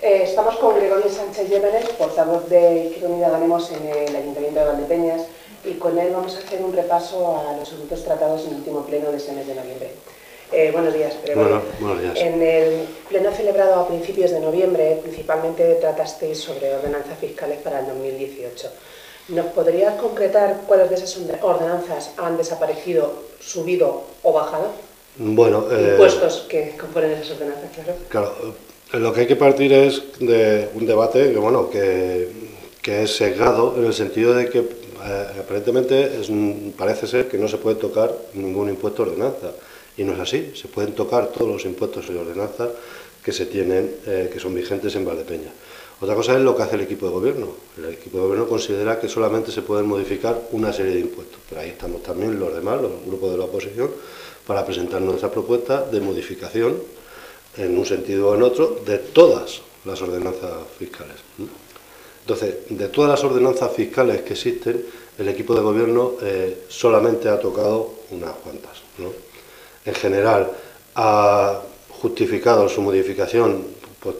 Estamos con Gregorio Sánchez Llévenes, portavoz de Izquierda Unida Ganemos en el Ayuntamiento de Valdepeñas, y con él vamos a hacer un repaso a los asuntos tratados en el último pleno de ese mes de noviembre. Buenos días, Gregorio. Buenos días. En el pleno celebrado a principios de noviembre, principalmente tratasteis sobre ordenanzas fiscales para el 2018. ¿Nos podrías concretar cuáles de esas ordenanzas han desaparecido, subido o bajado? Bueno, impuestos que componen esas ordenanzas, claro. Claro, lo que hay que partir es de un debate que es sesgado en el sentido de que aparentemente parece ser que no se puede tocar ningún impuesto de ordenanza, y no es así. Se pueden tocar todos los impuestos y ordenanzas que se tienen, que son vigentes en Valdepeñas. Otra cosa es lo que hace el equipo de gobierno. El equipo de gobierno considera que solamente se pueden modificar una serie de impuestos, pero ahí estamos también los demás, los grupos de la oposición, para presentar nuestra propuesta de modificación en un sentido o en otro de todas las ordenanzas fiscales. Entonces, de todas las ordenanzas fiscales que existen, el equipo de gobierno solamente ha tocado unas cuantas, ¿no? En general, ha justificado su modificación por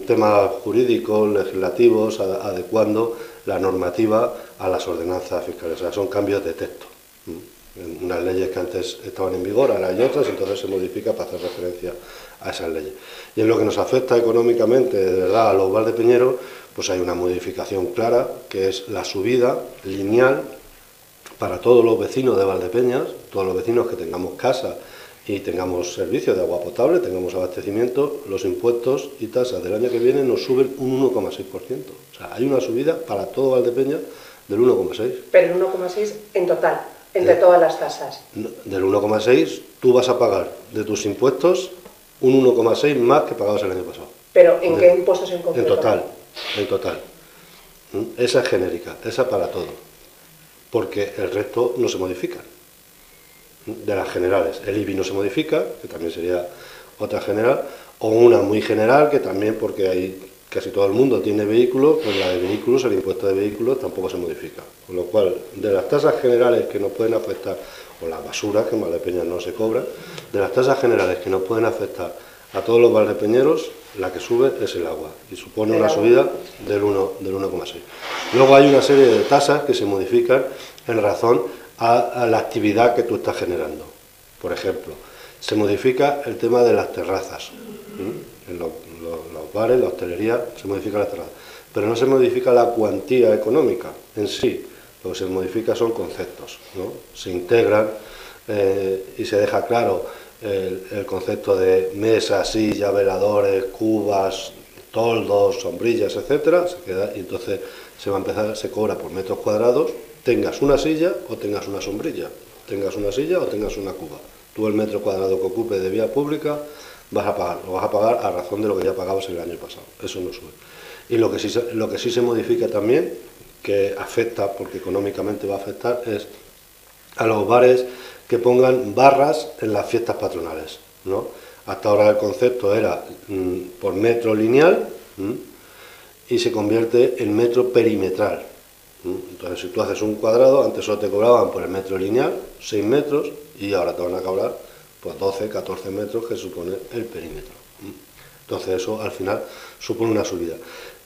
temas jurídicos, legislativos, adecuando la normativa a las ordenanzas fiscales. O sea, son cambios de texto. Unas leyes que antes estaban en vigor, ahora hay otras, entonces se modifica para hacer referencia a esas leyes. Y en lo que nos afecta económicamente, de verdad, a los valdepeñeros, pues hay una modificación clara, que es la subida lineal para todos los vecinos de Valdepeñas, todos los vecinos que tengamos casa y tengamos servicio de agua potable, tengamos abastecimiento, los impuestos y tasas del año que viene nos suben un 1,6%. O sea, hay una subida para todo Valdepeñas del 1,6%. Pero el 1,6% en total, entre todas las tasas. Del 1,6% tú vas a pagar de tus impuestos un 1,6% más que pagabas el año pasado. ¿Pero en qué impuestos en concreto? En total. Esa es genérica, esa para todo. Porque el resto no se modifica. De las generales, el IBI no se modifica, que también sería otra general, o una muy general, que también, porque hay casi todo el mundo tiene vehículos, pues la de vehículos, el impuesto de vehículos tampoco se modifica. Con lo cual, de las tasas generales que nos pueden afectar, o las basuras, que en Valdepeñas no se cobra, de las tasas generales que nos pueden afectar a todos los valdepeñeros, la que sube es el agua, y supone una subida del 1,6%. Luego hay una serie de tasas que se modifican en razón a la actividad que tú estás generando. Por ejemplo, se modifica el tema de las terrazas. En los bares, la hostelería, se modifican las terrazas. Pero no se modifica la cuantía económica en sí. Lo que se modifica son conceptos, ¿no? Se integran y se deja claro el concepto de mesas, sillas, veladores, cubas, toldos, sombrillas, etcétera. Se queda, y entonces se va a empezar, se cobra por metros cuadrados, tengas una silla o tengas una sombrilla, tengas una silla o tengas una cuba. Tú el metro cuadrado que ocupe de vía pública lo vas a pagar a razón de lo que ya pagabas el año pasado. Eso no sube. Y lo que sí se modifica también, que afecta, porque económicamente va a afectar, es a los bares que pongan barras en las fiestas patronales, ¿no? Hasta ahora el concepto era por metro lineal y se convierte en metro perimetral. Entonces, si tú haces un cuadrado, antes solo te cobraban por el metro lineal, 6 metros, y ahora te van a cobrar pues 12, 14 metros, que supone el perímetro. Entonces, eso al final supone una subida.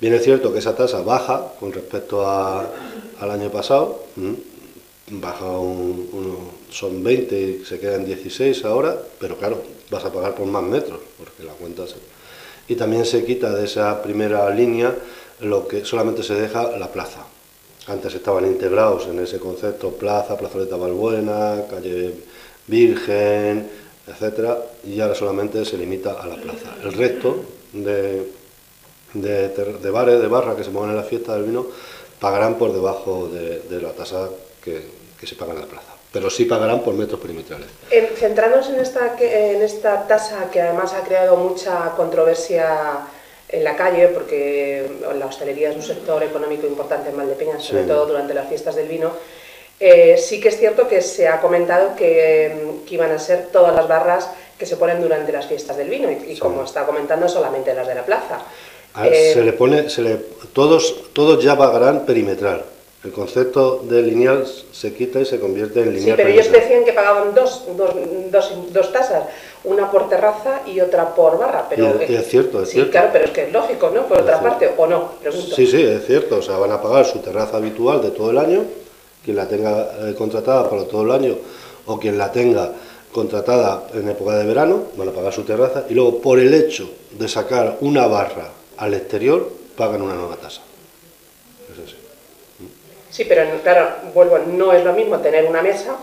Bien es cierto que esa tasa baja con respecto al año pasado, baja son 20 y se quedan 16 ahora, pero claro, vas a pagar por más metros, porque la cuenta se... Y también se quita de esa primera línea lo que solamente se deja la plaza. Antes estaban integrados en ese concepto plaza, plazoleta Balbuena, calle Virgen, etcétera, y ahora solamente se limita a la plaza. El resto de bares, de barras que se mueven en la fiesta del vino, pagarán por debajo de la tasa que se paga en la plaza, pero sí pagarán por metros perimetrales. Centrándonos en esta tasa, que además ha creado mucha controversia en la calle, porque la hostelería es un sector económico importante en Valdepeñas, sobre todo durante las fiestas del vino, sí que es cierto que se ha comentado que iban a ser todas las barras que se ponen durante las fiestas del vino, y como está comentando, solamente las de la plaza. Todos ya pagarán perimetral, El concepto de lineal se quita y se convierte en lineal. Sí, pero ellos decían que pagaban dos tasas, una por terraza y otra por barra. Pero, y es cierto, es sí, cierto. Claro, pero es que es lógico, ¿no? Por otra parte, ¿o no? Pregunto. Sí, sí, es cierto. O sea, van a pagar su terraza habitual de todo el año, quien la tenga contratada para todo el año o quien la tenga contratada en época de verano, van a pagar su terraza y luego por el hecho de sacar una barra al exterior, pagan una nueva tasa. Es así. Sí, pero claro, vuelvo, no es lo mismo tener una mesa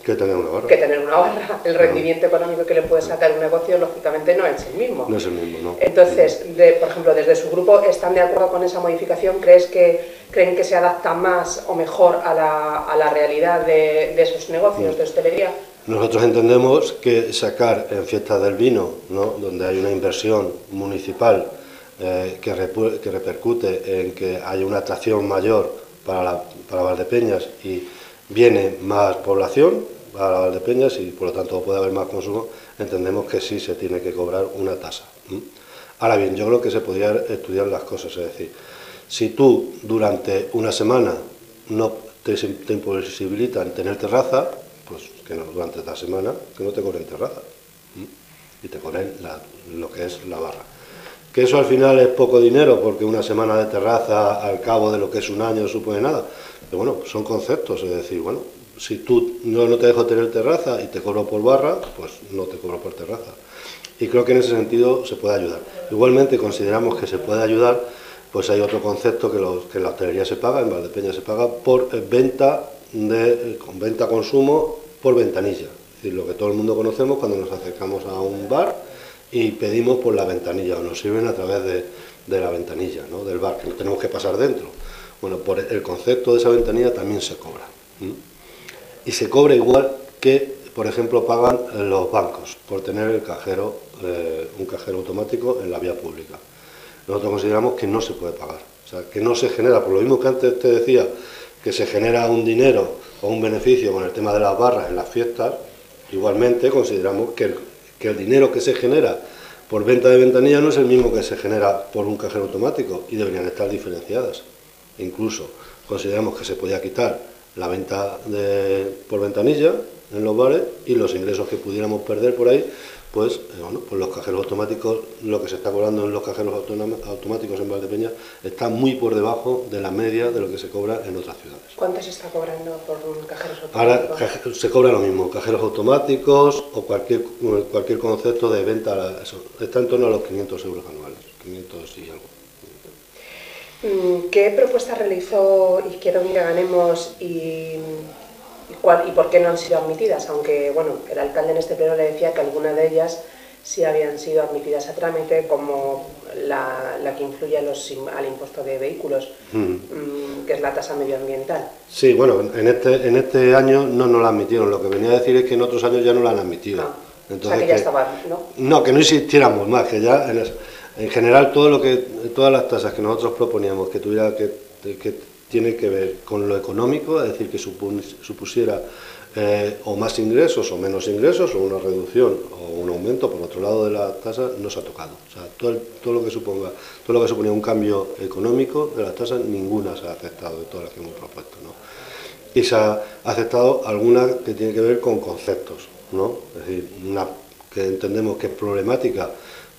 que tener una barra. El rendimiento económico que le puede sacar un negocio, lógicamente, no es el mismo. No es el mismo, no. Entonces, por ejemplo, desde su grupo, ¿están de acuerdo con esa modificación? ¿Creen que se adapta más o mejor a la realidad de esos negocios de hostelería? Nosotros entendemos que sacar en fiestas del vino, ¿no?, donde hay una inversión municipal que repercute en que haya una atracción mayor para Valdepeñas y viene más población para Valdepeñas y por lo tanto puede haber más consumo, entendemos que sí se tiene que cobrar una tasa. Ahora bien, yo creo que se podría estudiar las cosas, es decir, si tú durante una semana no te imposibilitan tener terraza, pues que no, durante la semana que no te cobren terraza y te cobren lo que es la barra. Que eso al final es poco dinero, porque una semana de terraza al cabo de lo que es un año no supone nada. Pero bueno, son conceptos, es decir, bueno, si tú no te dejo tener terraza y te cobro por barra, pues no te cobro por terraza. Y creo que en ese sentido se puede ayudar. Igualmente consideramos que se puede ayudar, pues hay otro concepto que en la hostelería se paga, en Valdepeñas se paga por venta-consumo por ventanilla. Es decir, lo que todo el mundo conocemos cuando nos acercamos a un bar y pedimos por la ventanilla, o nos sirven a través de la ventanilla, ¿no?, del bar, que no tenemos que pasar dentro. Bueno, por el concepto de esa ventanilla también se cobra. Y se cobra igual que, por ejemplo, pagan los bancos por tener un cajero automático en la vía pública. Nosotros consideramos que no se puede pagar, o sea, que no se genera, por lo mismo que antes te decía, que se genera un dinero o un beneficio con el tema de las barras en las fiestas, igualmente consideramos que el dinero que se genera por venta de ventanilla no es el mismo que se genera por un cajero automático y deberían estar diferenciadas. Incluso consideramos que se podía quitar la venta por ventanilla en los bares y los ingresos que pudiéramos perder por ahí, pues los cajeros automáticos, lo que se está cobrando en los cajeros automáticos en Valdepeñas está muy por debajo de la media de lo que se cobra en otras ciudades. ¿Cuánto se está cobrando por cajeros automáticos? Ahora se cobra lo mismo, cajeros automáticos o cualquier concepto de venta, está en torno a los 500 euros anuales, 500 y algo. ¿Qué propuestas realizó Izquierda Unida Ganemos y por qué no han sido admitidas? Aunque, bueno, el alcalde en este pleno le decía que algunas de ellas sí habían sido admitidas a trámite, como la que influye al impuesto de vehículos, que es la tasa medioambiental. Sí, bueno, en este año no nos la admitieron. Lo que venía a decir es que en otros años ya no la han admitido. Entonces, o sea, que ya estaba, ¿no? No, que no insistiéramos más, que ya en general todas las tasas que nosotros proponíamos que tiene que ver con lo económico, es decir, que supusiera o más ingresos o menos ingresos, o una reducción o un aumento por otro lado de la tasa, no se ha tocado. O sea, todo lo que suponía un cambio económico de las tasas, ninguna se ha aceptado de todas las que hemos propuesto, ¿no? Y se ha aceptado alguna que tiene que ver con conceptos, ¿no? Es decir, una que entendemos que es problemática,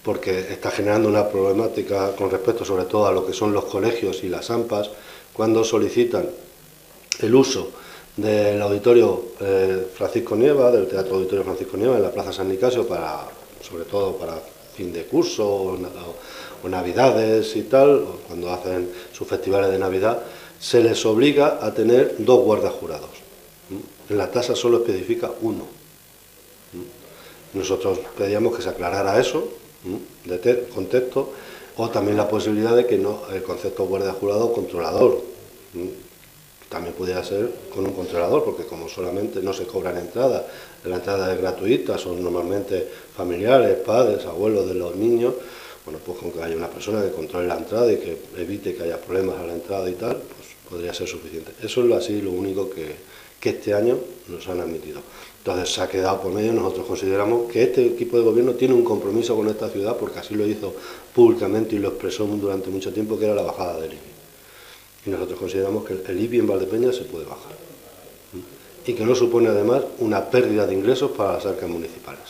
porque está generando una problemática con respecto sobre todo a lo que son los colegios y las AMPAs, cuando solicitan el uso del auditorio Francisco Nieva, del Teatro Auditorio Francisco Nieva en la Plaza San Nicasio, sobre todo para fin de curso o navidades y tal, o cuando hacen sus festivales de Navidad, se les obliga a tener 2 guardas jurados. En la tasa solo especifica 1. Nosotros pedíamos que se aclarara eso, de contexto, o también la posibilidad de que el concepto guardia jurado controlador también pudiera ser con un controlador, porque como solamente no se cobran entradas, la entrada es gratuita, son normalmente familiares, padres, abuelos de los niños, bueno, pues con que haya una persona que controle la entrada y que evite que haya problemas a la entrada y tal, pues podría ser suficiente. Eso es así lo único que este año nos han admitido. Entonces se ha quedado por medio. Nosotros consideramos que este equipo de gobierno tiene un compromiso con esta ciudad, porque así lo hizo públicamente y lo expresó durante mucho tiempo, que era la bajada del IBI. Y nosotros consideramos que el IBI en Valdepeñas se puede bajar. Y que no supone además una pérdida de ingresos para las arcas municipales.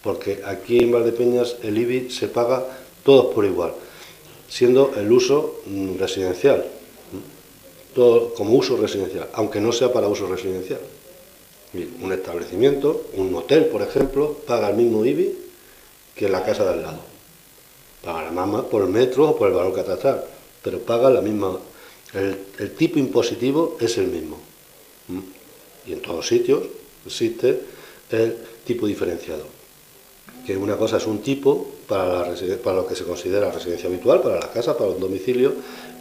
Porque aquí en Valdepeñas el IBI se paga todos por igual, siendo el uso residencial, todo como uso residencial, aunque no sea para uso residencial. Un establecimiento, un hotel, por ejemplo, paga el mismo IBI que la casa de al lado. Pagará más por el metro o por el valor catastral, pero paga la misma. El tipo impositivo es el mismo. Y en todos sitios existe el tipo diferenciado, que una cosa es un tipo para lo que se considera residencia habitual, para la casa, para un domicilio,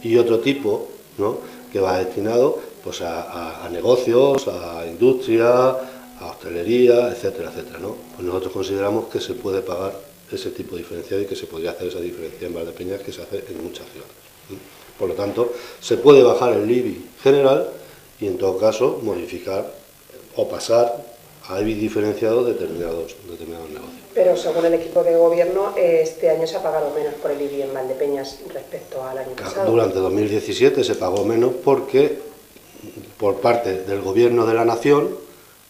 y otro tipo, ¿no?, que va destinado pues a negocios, a industria, a hostelería, etcétera, etcétera, ¿no? Pues nosotros consideramos que se puede pagar ese tipo diferenciado y que se podría hacer esa diferencia en Valdepeñas, que se hace en muchas ciudades. Por lo tanto, se puede bajar el IBI general y en todo caso modificar o pasar a IBI diferenciado determinados negocios. Pero según el equipo de gobierno, este año se ha pagado menos por el IBI en Valdepeñas respecto al año pasado. Durante 2017 se pagó menos porque por parte del gobierno de la nación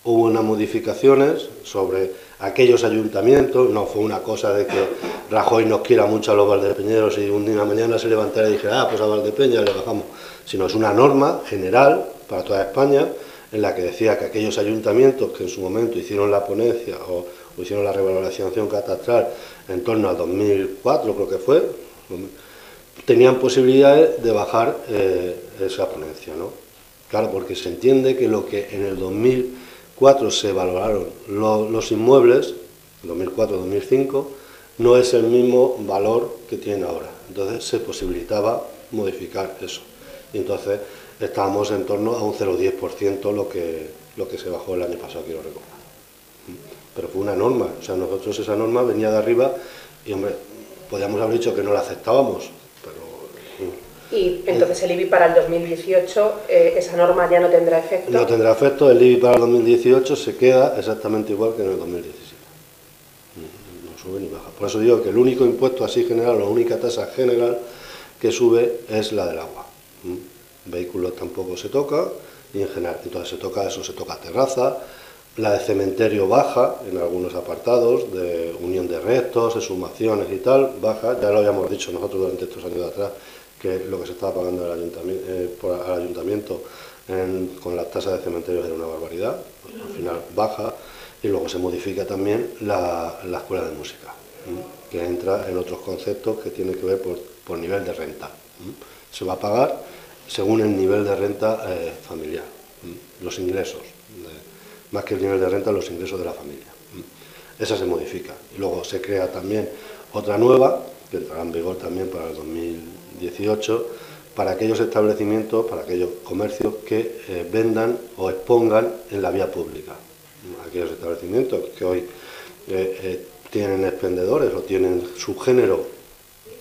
hubo unas modificaciones sobre aquellos ayuntamientos. No fue una cosa de que Rajoy nos quiera mucho a los valdepeñeros y un día mañana se levantara y dijera, pues a Valdepeñas le bajamos, sino es una norma general para toda España en la que decía que aquellos ayuntamientos que en su momento hicieron la ponencia o hicieron la revalorización catastral en torno al 2004, creo que fue, tenían posibilidades de bajar esa ponencia, ¿no? Claro, porque se entiende que lo que en el 2004 se valoraron los inmuebles, 2004-2005, no es el mismo valor que tienen ahora. Entonces se posibilitaba modificar eso. Y entonces estábamos en torno a un 0,10% lo que se bajó el año pasado, quiero recordar. Pero fue una norma, o sea, nosotros esa norma venía de arriba y, hombre, podíamos haber dicho que no la aceptábamos, pero... Y entonces el IBI para el 2018, esa norma ya no tendrá efecto. No tendrá efecto, el IBI para el 2018 se queda exactamente igual que en el 2017. No sube ni baja. Por eso digo que el único impuesto así general, la única tasa general que sube es la del agua. Vehículos tampoco se toca, y en general, entonces se toca terraza. La de cementerio baja en algunos apartados, de unión de restos, exhumaciones y tal, baja. Ya lo habíamos dicho nosotros durante estos años de atrás, que lo que se estaba pagando al ayuntamiento con las tasas de cementerios era una barbaridad. Pues al final baja, y luego se modifica también la escuela de música, que entra en otros conceptos que tienen que ver por nivel de renta. Se va a pagar según el nivel de renta familiar, los ingresos. Más que el nivel de renta, los ingresos de la familia. Esa se modifica. Y luego se crea también otra nueva, que entrará en vigor también para el 2018, para aquellos establecimientos, para aquellos comercios que vendan o expongan en la vía pública. Aquellos establecimientos que hoy tienen expendedores o tienen su género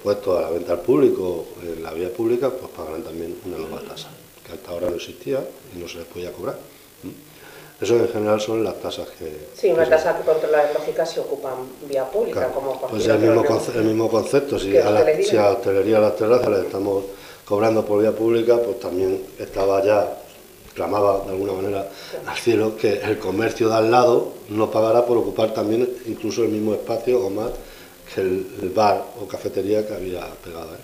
puesto a la venta al público en la vía pública, pues pagarán también una nueva tasa, que hasta ahora no existía y no se les podía cobrar. Eso en general son las tasas que... Sí, una tasa que por otras lógicas se ocupan vía pública, claro, como pues el mismo concepto, si a la hostelería, a las terrazas le estamos cobrando por vía pública, pues también estaba ya, clamaba de alguna manera al cielo que el comercio de al lado no pagará por ocupar también incluso el mismo espacio o más que el bar o cafetería que había pegado.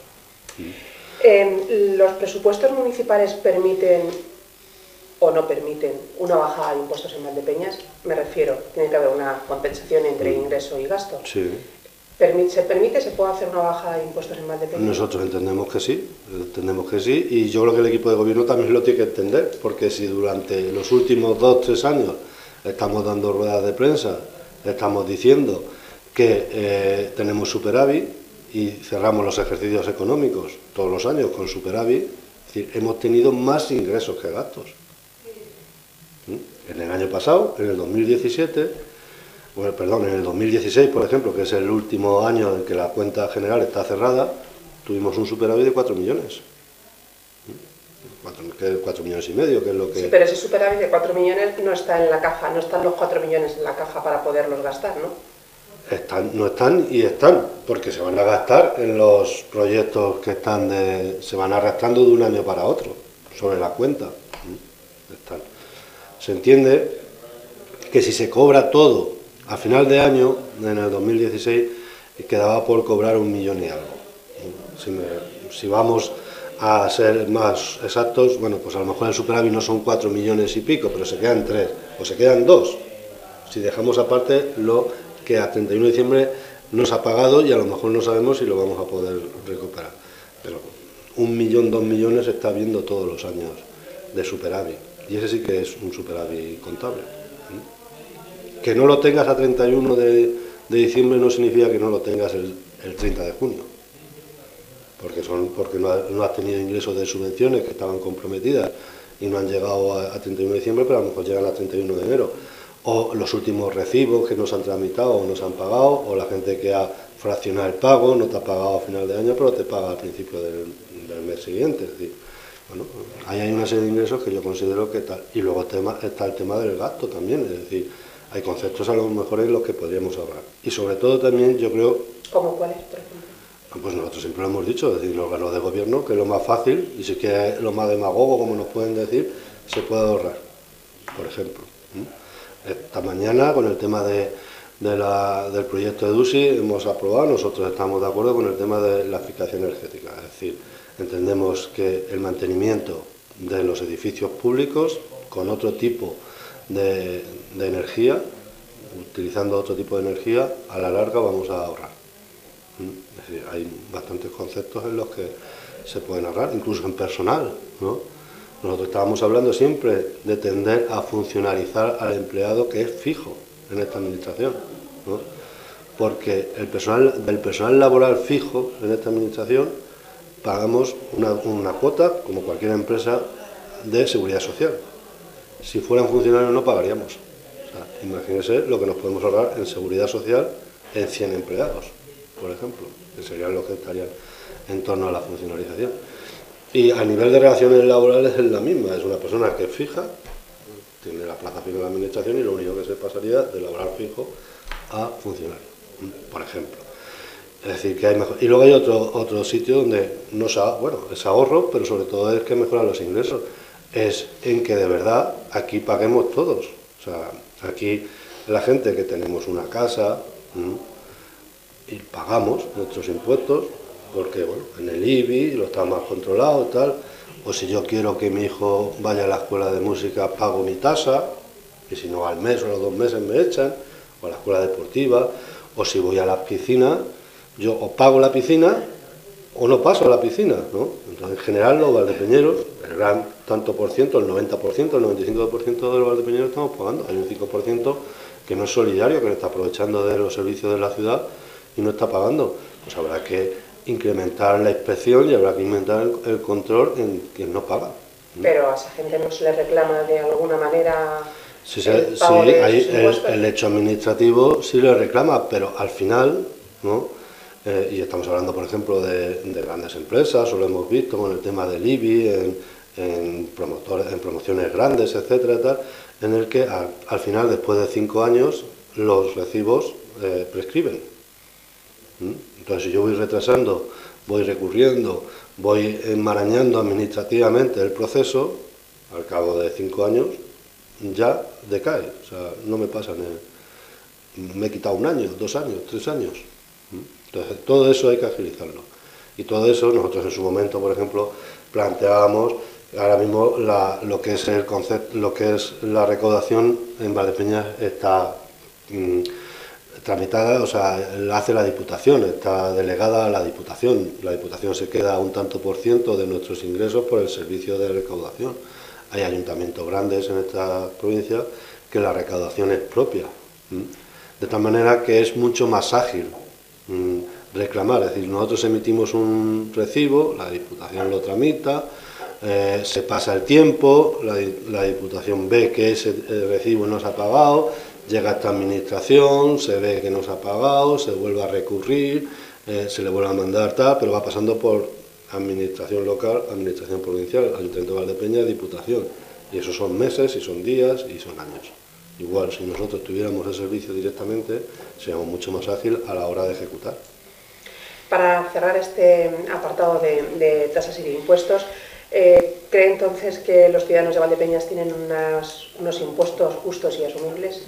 ¿Los presupuestos municipales permiten o no permiten una bajada de impuestos en Valdepeñas? Me refiero, tiene que haber una compensación entre ingreso y gasto. Sí. ¿Se puede hacer una bajada de impuestos en Valdepeñas? Nosotros entendemos que sí, y yo creo que el equipo de gobierno también lo tiene que entender, porque si durante los últimos 2 o 3 años estamos dando ruedas de prensa, estamos diciendo que tenemos superávit y cerramos los ejercicios económicos todos los años con superávit, es decir, hemos tenido más ingresos que gastos. En el año pasado, en el 2017, en el 2016, por ejemplo, que es el último año en que la cuenta general está cerrada, tuvimos un superávit de 4 millones. 4 millones y medio, que es lo que... Sí, pero ese superávit de 4 millones no está en la caja, no están los 4 millones en la caja para poderlos gastar, ¿no? no están y están, porque se van a gastar en los proyectos que se van arrastrando de un año para otro, sobre la cuenta. Están. Se entiende que si se cobra todo a final de año, en el 2016, quedaba por cobrar 1 millón y algo. Si vamos a ser más exactos, bueno, pues a lo mejor el superávit no son 4 millones y pico, pero se quedan 3, o se quedan 2, si dejamos aparte lo que a 31 de diciembre nos ha pagado y a lo mejor no sabemos si lo vamos a poder recuperar. Pero 1 millón, 2 millones se está viendo todos los años de superávit, y ese sí que es un superávit contable. Que no lo tengas a 31 de diciembre no significa que no lo tengas el 30 de junio, porque no has tenido ingresos de subvenciones que estaban comprometidas y no han llegado a 31 de diciembre, pero a lo mejor llegan a 31 de enero. O los últimos recibos que nos han tramitado o nos han pagado, o la gente que ha fraccionado el pago, no te ha pagado a final de año, pero te paga al principio del mes siguiente. Es decir, bueno, ahí hay una serie de ingresos que yo considero que tal. Y luego está el tema del gasto también, es decir, hay conceptos a lo mejor en los que podríamos ahorrar. Y sobre todo también yo creo... ¿Cómo cuáles, por ejemplo? Pues nosotros siempre lo hemos dicho, es decir, los órganos de gobierno, que es lo más fácil, y si que es lo más demagogo, como nos pueden decir, se puede ahorrar, por ejemplo. Esta mañana, con el tema del proyecto de DUSI, hemos aprobado, nosotros estamos de acuerdo con el tema de la eficacia energética, es decir, entendemos que el mantenimiento de los edificios públicos con otro tipo de energía, utilizando otro tipo de energía, a la larga vamos a ahorrar. Es decir, hay bastantes conceptos en los que se pueden ahorrar, incluso en personal, ¿no? Nosotros estábamos hablando siempre de tender a funcionalizar al empleado que es fijo en esta administración, ¿no? Porque del personal laboral fijo en esta administración pagamos una cuota, como cualquier empresa, de seguridad social. Si fueran funcionarios no pagaríamos. O sea, imagínense lo que nos podemos ahorrar en seguridad social en 100 empleados, por ejemplo, que serían los que estarían en torno a la funcionalización. Y a nivel de relaciones laborales es la misma, es una persona que es fija, tiene la plaza fija en la administración y lo único que se pasaría de laboral fijo a funcionario, por ejemplo. Es decir, que hay mejor. Y luego hay otro sitio donde no es ahorro, pero sobre todo es que mejoran los ingresos. Es en que de verdad aquí paguemos todos. O sea, aquí la gente que tenemos una casa y pagamos nuestros impuestos, porque bueno, en el IBI lo está más controlado y tal, o si yo quiero que mi hijo vaya a la escuela de música, pago mi tasa, y si no al mes o a los 2 meses me echan, o a la escuela deportiva, o si voy a la piscina, yo o pago la piscina o no paso a la piscina, ¿no? Entonces, en general, los valdepeñeros, el gran tanto por ciento, el 90%, el 95% de los valdepeñeros estamos pagando. Hay un 5% que no es solidario, que no está aprovechando de los servicios de la ciudad y no está pagando. Pues habrá que incrementar la inspección y habrá que incrementar el control en quien no paga. Pero a esa gente no se le reclama de alguna manera el hecho administrativo sí le reclama, pero al final, ¿no? Y estamos hablando, por ejemplo, de grandes empresas, o lo hemos visto con el tema del IBI, en promociones grandes, etcétera, tal, en el que al final, después de 5 años, los recibos prescriben. Entonces, si yo voy retrasando, voy recurriendo, voy enmarañando administrativamente el proceso, al cabo de 5 años, ya decae. O sea, no me pasa me he quitado 1 año, 2 años, 3 años. Entonces, todo eso hay que agilizarlo. Y todo eso, nosotros en su momento, por ejemplo, planteábamos, ahora mismo lo que es la recaudación en Valdepeñas está tramitada, o sea, la hace la Diputación, está delegada a la Diputación. La Diputación se queda un tanto por ciento de nuestros ingresos por el servicio de recaudación. Hay ayuntamientos grandes en esta provincia que la recaudación es propia. De tal manera que es mucho más ágil reclamar. Es decir, nosotros emitimos un recibo, la Diputación lo tramita, se pasa el tiempo, la Diputación ve que ese recibo no se ha pagado, llega a esta administración, se ve que no se ha pagado, se vuelve a recurrir, se le vuelve a mandar tal, pero va pasando por administración local, administración provincial, Ayuntamiento de Valdepeñas, Diputación. Y eso son meses, y son días, y son años. Igual, si nosotros tuviéramos el servicio directamente, seríamos mucho más ágil a la hora de ejecutar. Para cerrar este apartado de tasas y de impuestos, ¿cree entonces que los ciudadanos de Valdepeñas tienen unos impuestos justos y asumibles?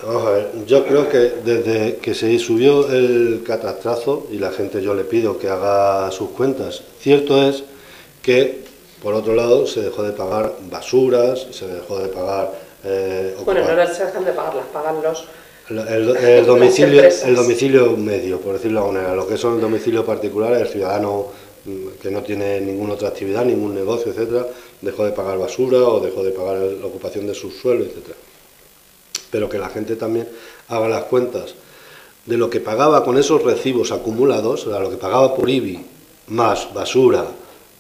Vamos a ver, yo creo que desde que se subió el catastrazo, y la gente yo le pido que haga sus cuentas, cierto es que, por otro lado, se dejó de pagar basuras, se dejó de pagar... bueno, no las dejan de pagarlas, pagan el domicilio medio, por decirlo de alguna manera, lo que son el domicilio particular, el ciudadano que no tiene ninguna otra actividad, ningún negocio, etcétera, dejó de pagar basura o dejó de pagar la ocupación de subsuelo, etcétera. Pero que la gente también haga las cuentas de lo que pagaba con esos recibos acumulados, o sea, lo que pagaba por IBI, más basura,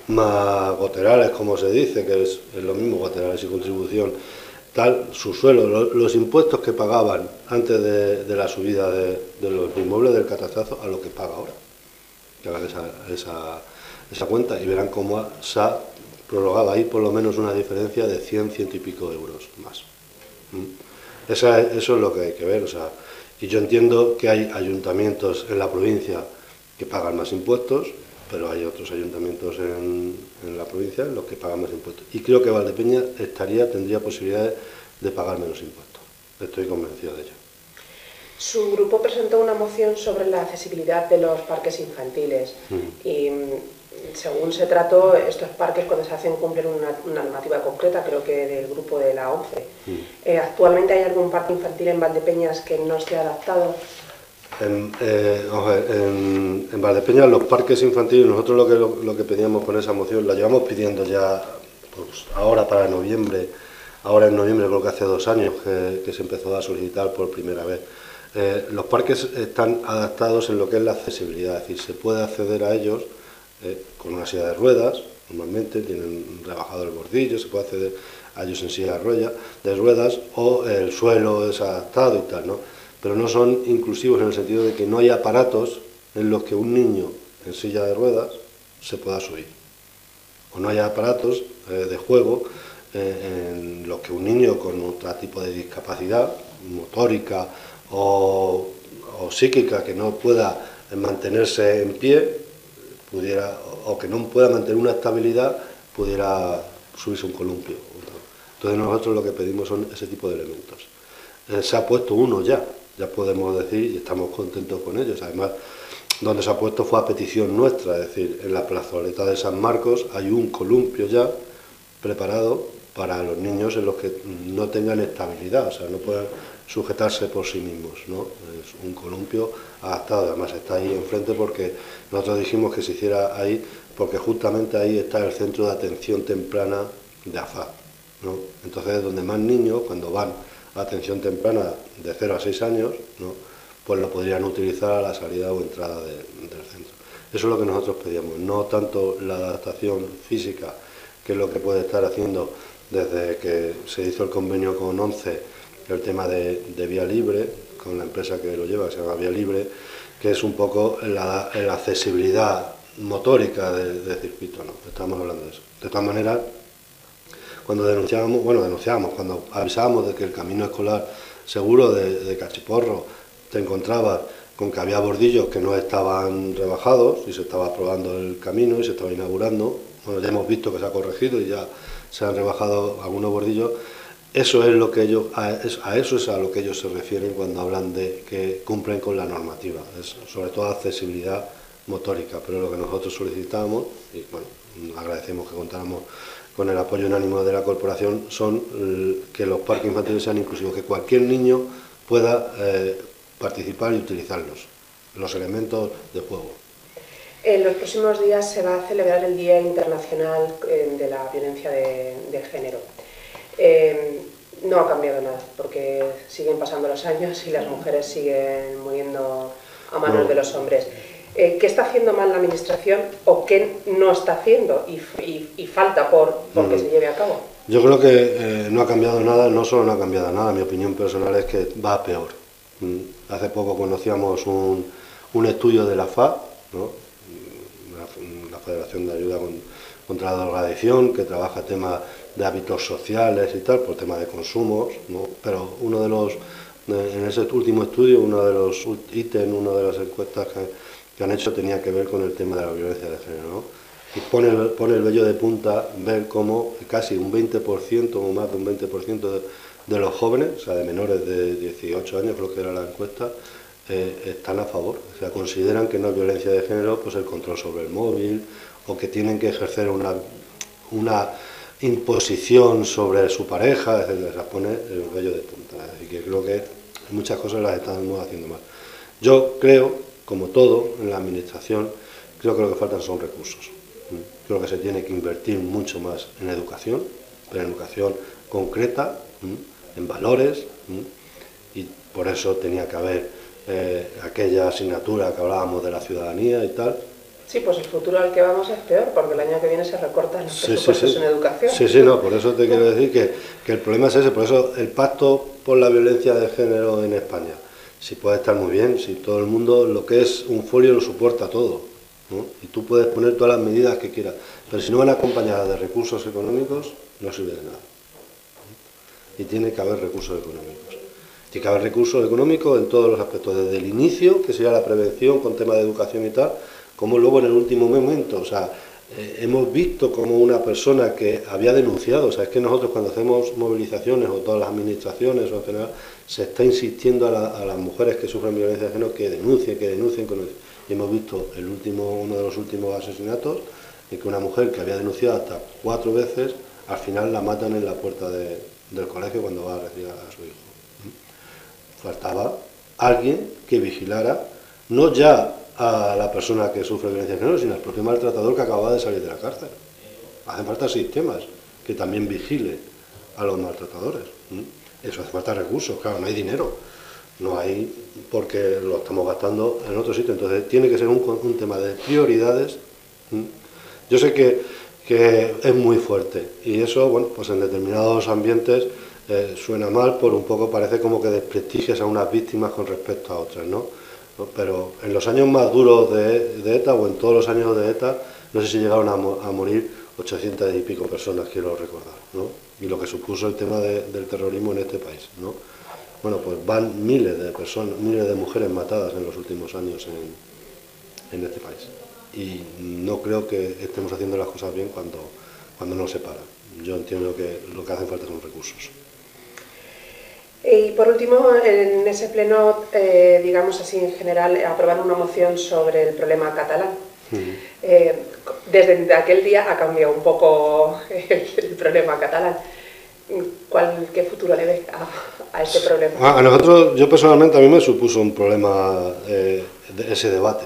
más goterales, como se dice, que es lo mismo, goterales y contribución, tal, subsuelo, los impuestos que pagaban antes de la subida de los inmuebles del catastrazo a lo que paga ahora. Que hagan esa cuenta y verán cómo se ha prorrogado ahí por lo menos una diferencia de 100 y pico euros más. Eso es lo que hay que ver. O sea, y yo entiendo que hay ayuntamientos en la provincia que pagan más impuestos, pero hay otros ayuntamientos en la provincia en los que pagan más impuestos. Y creo que Valdepeñas tendría posibilidades de pagar menos impuestos. Estoy convencido de ello. Su grupo presentó una moción sobre la accesibilidad de los parques infantiles y según se trató, estos parques cuando se hacen cumplen una normativa concreta, creo que del grupo de la ONCE. ¿Actualmente hay algún parque infantil en Valdepeñas que no esté adaptado? En Valdepeñas los parques infantiles, nosotros lo que pedíamos con esa moción, la llevamos pidiendo ya pues, ahora para noviembre, ahora en noviembre creo que hace 2 años que se empezó a solicitar por primera vez. Los parques están adaptados en lo que es la accesibilidad, es decir, se puede acceder a ellos con una silla de ruedas, normalmente tienen rebajado el bordillo, se puede acceder a ellos en silla de ruedas o el suelo es adaptado y tal, ¿no? Pero no son inclusivos en el sentido de que no hay aparatos en los que un niño en silla de ruedas se pueda subir, o no hay aparatos de juego en los que un niño con otro tipo de discapacidad motórica o psíquica que no pueda mantenerse en pie o que no pueda mantener una estabilidad pudiera subirse un columpio. Entonces nosotros lo que pedimos son ese tipo de elementos. Se ha puesto uno ya podemos decir, y estamos contentos con ellos. Además, donde se ha puesto fue a petición nuestra, es decir, en la plazoleta de San Marcos hay un columpio ya preparado para los niños en los que no tengan estabilidad, o sea, no puedan sujetarse por sí mismos, ¿no? Es un columpio adaptado, además está ahí enfrente porque nosotros dijimos que se hiciera ahí, porque justamente ahí está el centro de atención temprana de AFAD, ¿no? Entonces es donde más niños, cuando van a atención temprana de 0 a 6 años, ¿no? Pues lo podrían utilizar a la salida o entrada del centro. Eso es lo que nosotros pedíamos, no tanto la adaptación física, que es lo que puede estar haciendo desde que se hizo el convenio con ONCE, el tema de Vía Libre, con la empresa que lo lleva, que se llama Vía Libre, que es un poco la accesibilidad motórica del circuito, ¿no? Estamos hablando de eso. De todas maneras, cuando cuando avisábamos de que el camino escolar seguro de Cachiporro te encontrabas con que había bordillos que no estaban rebajados y se estaba probando el camino y se estaba inaugurando. Bueno, ya hemos visto que se ha corregido y ya se han rebajado algunos bordillos. Eso es lo que a eso es a lo que ellos se refieren cuando hablan de que cumplen con la normativa, es sobre todo accesibilidad motórica, pero lo que nosotros solicitamos, y bueno, agradecemos que contáramos con el apoyo unánime de la corporación, son que los parques infantiles sean inclusivos, que cualquier niño pueda participar y utilizarlos, los elementos de juego. En los próximos días se va a celebrar el Día Internacional de la Violencia de Género. No ha cambiado nada, porque siguen pasando los años y las mujeres siguen muriendo a manos de los hombres. ¿Qué está haciendo mal la Administración o qué no está haciendo y falta por que se lleve a cabo? Yo creo que no ha cambiado nada, no solo no ha cambiado nada, mi opinión personal es que va a peor. Hace poco conocíamos un estudio de la FA, ¿no? La Federación de Ayuda contra la drogadicción, que trabaja temas de hábitos sociales y tal, por temas de consumos, ¿no? Pero uno de los, en ese último estudio, uno de los ítems, una de las encuestas que han hecho tenía que ver con el tema de la violencia de género, ¿no? Y pone el vello de punta ver cómo casi un 20% o más de un 20% de los jóvenes, o sea, de menores de 18 años, creo que era la encuesta, están a favor. O sea, consideran que no es violencia de género pues el control sobre el móvil, o que tienen que ejercer una imposición sobre su pareja, etc. O sea, pone el vello de punta. Así que creo que muchas cosas las estamos haciendo mal. Yo creo, como todo en la administración, creo que lo que faltan son recursos. Creo que se tiene que invertir mucho más en educación, pero en educación concreta, en valores, y por eso tenía que haber aquella asignatura que hablábamos de la ciudadanía y tal. Sí, pues el futuro al que vamos es peor, porque el año que viene se recortan los presupuestos en educación. Sí, no, por eso te quiero decir que el problema es ese, por eso el pacto por la violencia de género en España, si puede estar muy bien, si todo el mundo, lo que es un folio lo soporta todo, ¿no? Y tú puedes poner todas las medidas que quieras, pero si no van acompañadas de recursos económicos, no sirve de nada. Y tiene que haber recursos económicos. Tiene que haber recursos económicos en todos los aspectos, desde el inicio, que sería la prevención con temas de educación y tal, como luego en el último momento. O sea, hemos visto como una persona que había denunciado, o sea, es que nosotros cuando hacemos movilizaciones, o todas las administraciones, o en general, se está insistiendo a las mujeres que sufren violencia de género que denuncien. Y hemos visto uno de los últimos asesinatos, en que una mujer que había denunciado hasta 4 veces, al final la matan en la puerta del colegio cuando va a recibir a su hijo. Faltaba alguien que vigilara, no ya a la persona que sufre violencia de género, sino al propio maltratador que acababa de salir de la cárcel. Hacen falta sistemas que también vigilen a los maltratadores. Eso hace falta recursos, claro, no hay dinero, no hay, porque lo estamos gastando en otro sitio. Entonces tiene que ser un tema de prioridades. Yo sé que es muy fuerte, y eso, bueno, pues en determinados ambientes suena mal, por un poco parece como que desprestigias a unas víctimas con respecto a otras, ¿no? Pero en los años más duros de ETA, o en todos los años de ETA, no sé si llegaron a morir 800 y pico personas, quiero recordar, ¿no? Y lo que supuso el tema del terrorismo en este país, ¿no? Bueno, pues van miles de personas, miles de mujeres matadas en los últimos años en este país. Y no creo que estemos haciendo las cosas bien cuando nos separan. Yo entiendo que lo que hacen falta son recursos. Y por último, en ese pleno, digamos así en general, aprobaron una moción sobre el problema catalán. Desde aquel día ha cambiado un poco el problema catalán. ¿Qué futuro le ve a este problema? A nosotros, yo personalmente, a mí me supuso un problema ese debate.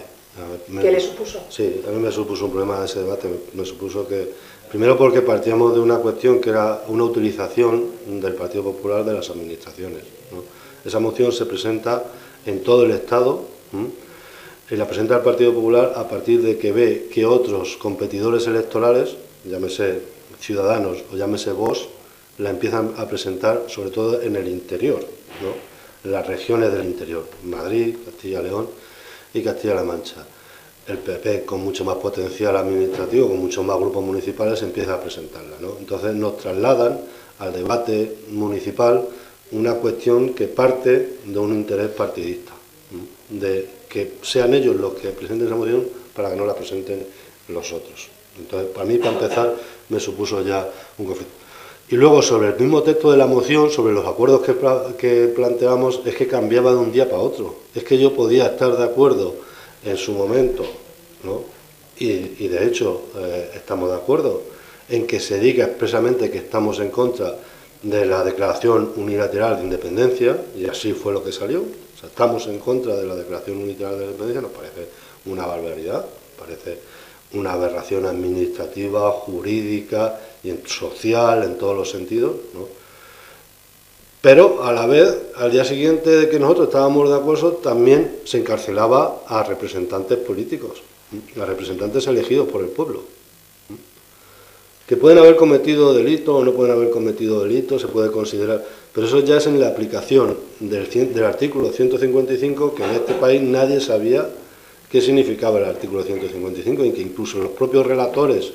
¿Qué le supuso? Sí, a mí me supuso un problema ese debate. Me supuso que, primero porque partíamos de una cuestión que era una utilización del Partido Popular de las administraciones, ¿no? Esa moción se presenta en todo el Estado, y la presenta el Partido Popular a partir de que ve que otros competidores electorales, llámese Ciudadanos o llámese Vox, la empiezan a presentar sobre todo en el interior, ¿no? En las regiones del interior, Madrid, Castilla y León y Castilla-La Mancha. El PP, con mucho más potencial administrativo, con muchos más grupos municipales, empieza a presentarla, ¿no? Entonces nos trasladan al debate municipal una cuestión que parte de un interés partidista, ¿no? De que sean ellos los que presenten esa moción para que no la presenten los otros. Entonces, para mí, para empezar, me supuso ya un conflicto. Y luego, sobre el mismo texto de la moción, sobre los acuerdos que planteamos, es que cambiaba de un día para otro. Es que yo podía estar de acuerdo en su momento, ¿no? Y de hecho estamos de acuerdo en que se diga expresamente que estamos en contra de la declaración unilateral de independencia, y así fue lo que salió. O sea, estamos en contra de la declaración unilateral de independencia, nos parece una barbaridad, parece una aberración administrativa, jurídica y social en todos los sentidos, ¿no? Pero a la vez, al día siguiente de que nosotros estábamos de acuerdo, también se encarcelaba a representantes políticos, a representantes elegidos por el pueblo, que pueden haber cometido delitos o no pueden haber cometido delitos, se puede considerar, pero eso ya es en la aplicación del artículo 155, que en este país nadie sabía qué significaba el artículo 155, y que incluso los propios relatores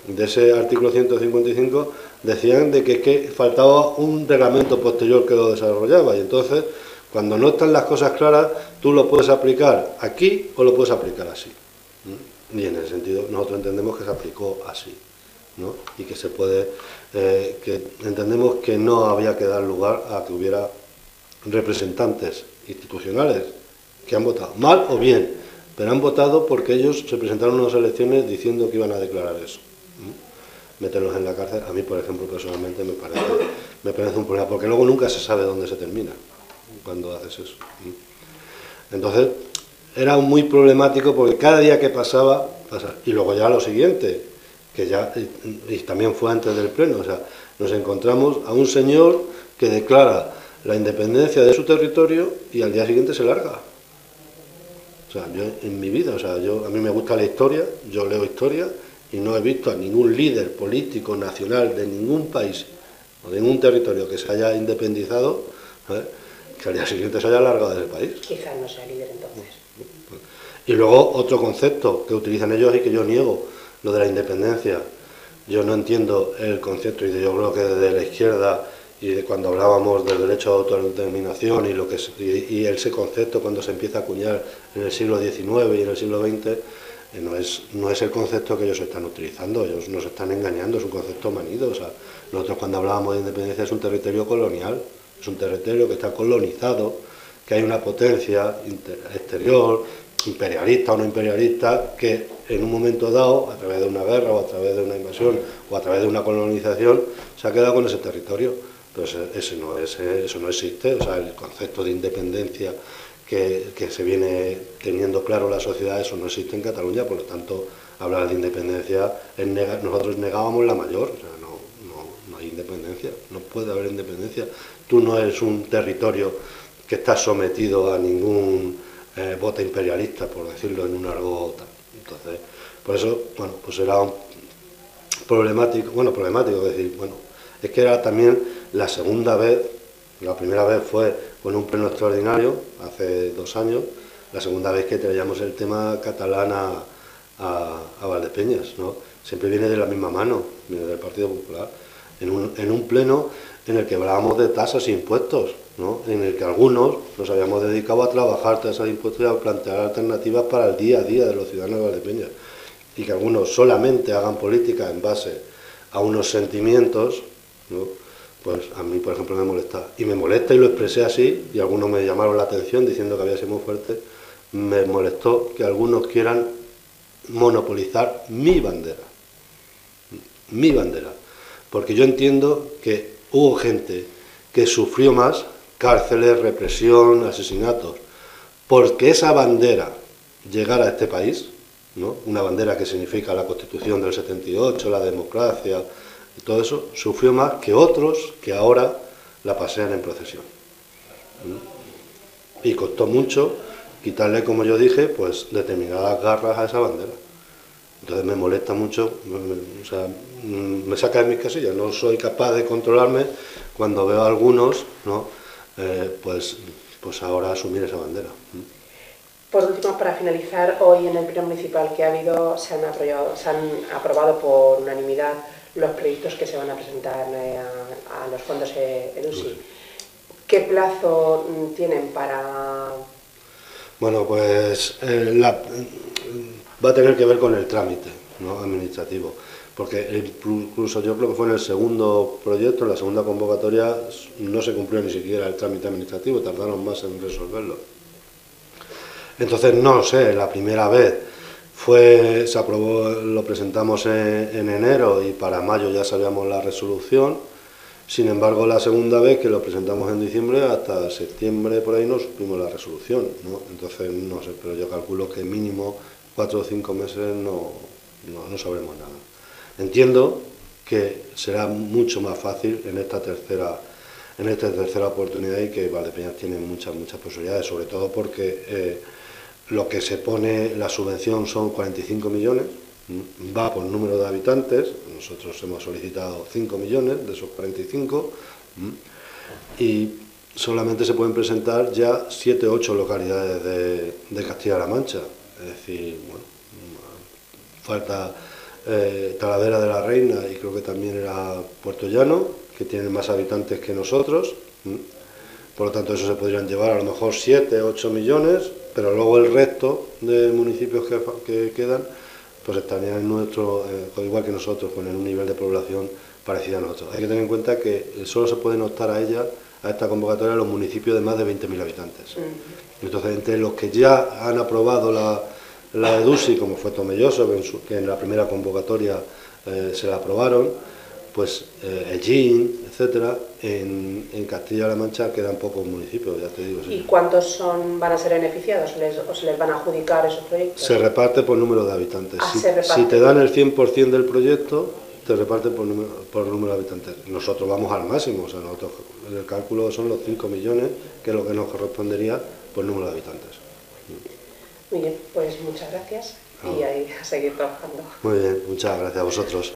de ese artículo 155 decían de que faltaba un reglamento posterior que lo desarrollaba, y entonces cuando no están las cosas claras tú lo puedes aplicar aquí o lo puedes aplicar así. Y en ese sentido nosotros entendemos que se aplicó así, ¿no? Y que se puede, que entendemos que no había que dar lugar a que hubiera representantes institucionales que han votado mal o bien, pero han votado porque ellos se presentaron a unas elecciones diciendo que iban a declarar eso. Meterlos en la cárcel, a mí por ejemplo personalmente me parece un problema, porque luego nunca se sabe dónde se termina cuando haces eso. Entonces era muy problemático porque cada día que pasaba. Y luego ya lo siguiente, que ya, y también fue antes del pleno, o sea, nos encontramos a un señor que declara la independencia de su territorio y al día siguiente se larga. O sea, yo en mi vida, o sea, a mí me gusta la historia, yo leo historia y no he visto a ningún líder político nacional de ningún país o de ningún territorio que se haya independizado, que al día siguiente se haya largado del país. Quizás no sea líder entonces. Y luego otro concepto que utilizan ellos y que yo niego, lo de la independencia. Yo no entiendo el concepto, y yo creo que desde la izquierda, y de cuando hablábamos del derecho a autodeterminación y ese concepto cuando se empieza a acuñar en el siglo XIX y en el siglo XX, no es el concepto que ellos están utilizando, ellos nos están engañando, es un concepto manido. O sea, nosotros cuando hablábamos de independencia es un territorio colonial, es un territorio que está colonizado, que hay una potencia exterior, imperialista o no imperialista, que en un momento dado, a través de una guerra o a través de una invasión o a través de una colonización, se ha quedado con ese territorio. Pero eso no existe. O sea, el concepto de independencia que se viene teniendo claro la sociedad, eso no existe en Cataluña. Por lo tanto, hablar de independencia es nosotros negábamos la mayor. O sea, no hay independencia, no puede haber independencia. Tú no eres un territorio que está sometido a ningún voto imperialista, por decirlo en un argot. Entonces, por eso, bueno, pues era un problemático, es decir, bueno, es que era también la segunda vez. La primera vez fue con un pleno extraordinario, hace 2 años, la segunda vez que traíamos el tema catalán a Valdepeñas, ¿no? Siempre viene de la misma mano, viene del Partido Popular, en un pleno en el que hablábamos de tasas e impuestos, ¿no? En el que algunos nos habíamos dedicado a trabajar tasas de impuestos y a plantear alternativas para el día a día de los ciudadanos de Valdepeñas, y que algunos solamente hagan política en base a unos sentimientos, ¿no? Pues a mí, por ejemplo, me molesta. Y me molesta, y lo expresé así, y algunos me llamaron la atención diciendo que había sido muy fuerte. Me molestó que algunos quieran monopolizar mi bandera. Mi bandera. Porque yo entiendo que hubo gente que sufrió más, cárceles, represión, asesinatos, porque esa bandera llegara a este país, ¿no? Una bandera que significa la Constitución del 78, la democracia, y todo eso, sufrió más que otros que ahora la pasean en procesión. Y costó mucho quitarle, como yo dije, pues determinadas garras a esa bandera. Entonces me molesta mucho, o sea, me saca de mis casillas, no soy capaz de controlarme cuando veo a algunos, ¿no? Pues ahora asumir esa bandera. Por último, para finalizar, hoy en el pleno municipal que ha habido, se han aprobado por unanimidad los proyectos que se van a presentar a los fondos EDUSI. ¿Qué plazo tienen para...? Bueno, pues va a tener que ver con el trámite, ¿no? Administrativo, porque incluso yo creo que fue en el segundo proyecto, en la segunda convocatoria, no se cumplió ni siquiera el trámite administrativo, tardaron más en resolverlo. Entonces, no sé, la primera vez se aprobó, lo presentamos en enero y para mayo ya sabíamos la resolución. Sin embargo, la segunda vez que lo presentamos en diciembre, hasta septiembre por ahí no supimos la resolución, ¿no? Entonces, no sé, pero yo calculo que mínimo 4 o 5 meses no sabremos nada. Entiendo que será mucho más fácil en esta tercera oportunidad, y que Valdepeñas tiene muchas posibilidades, sobre todo porque lo que se pone, la subvención son 45 millones, va por número de habitantes, nosotros hemos solicitado 5 millones de esos 45, y solamente se pueden presentar ya 7 o 8 localidades de Castilla-La Mancha, es decir, bueno, falta Talavera de la Reina y creo que también era Puerto Llano, que tienen más habitantes que nosotros. Por lo tanto, eso se podrían llevar a lo mejor 7, 8 millones, pero luego el resto de municipios que quedan, pues estarían en nuestro, igual que nosotros, con un nivel de población parecido a nosotros. Hay que tener en cuenta que solo se pueden optar a esta convocatoria los municipios de más de 20.000 habitantes. Entonces, entre los que ya han aprobado la EDUSI, como fue Tomelloso, que en la primera convocatoria se la aprobaron, pues Ellín, etcétera, en Castilla-La Mancha quedan pocos municipios, ya te digo. ¿Y cuántos van a ser beneficiados o se les van a adjudicar esos proyectos? Se reparte por número de habitantes. Ah, si te dan el 100% del proyecto, te reparte por número de habitantes. Nosotros vamos al máximo, o sea, nosotros, el cálculo son los 5 millones, que es lo que nos correspondería por número de habitantes. Muy bien, pues muchas gracias y ahí a seguir trabajando. Muy bien, muchas gracias a vosotros.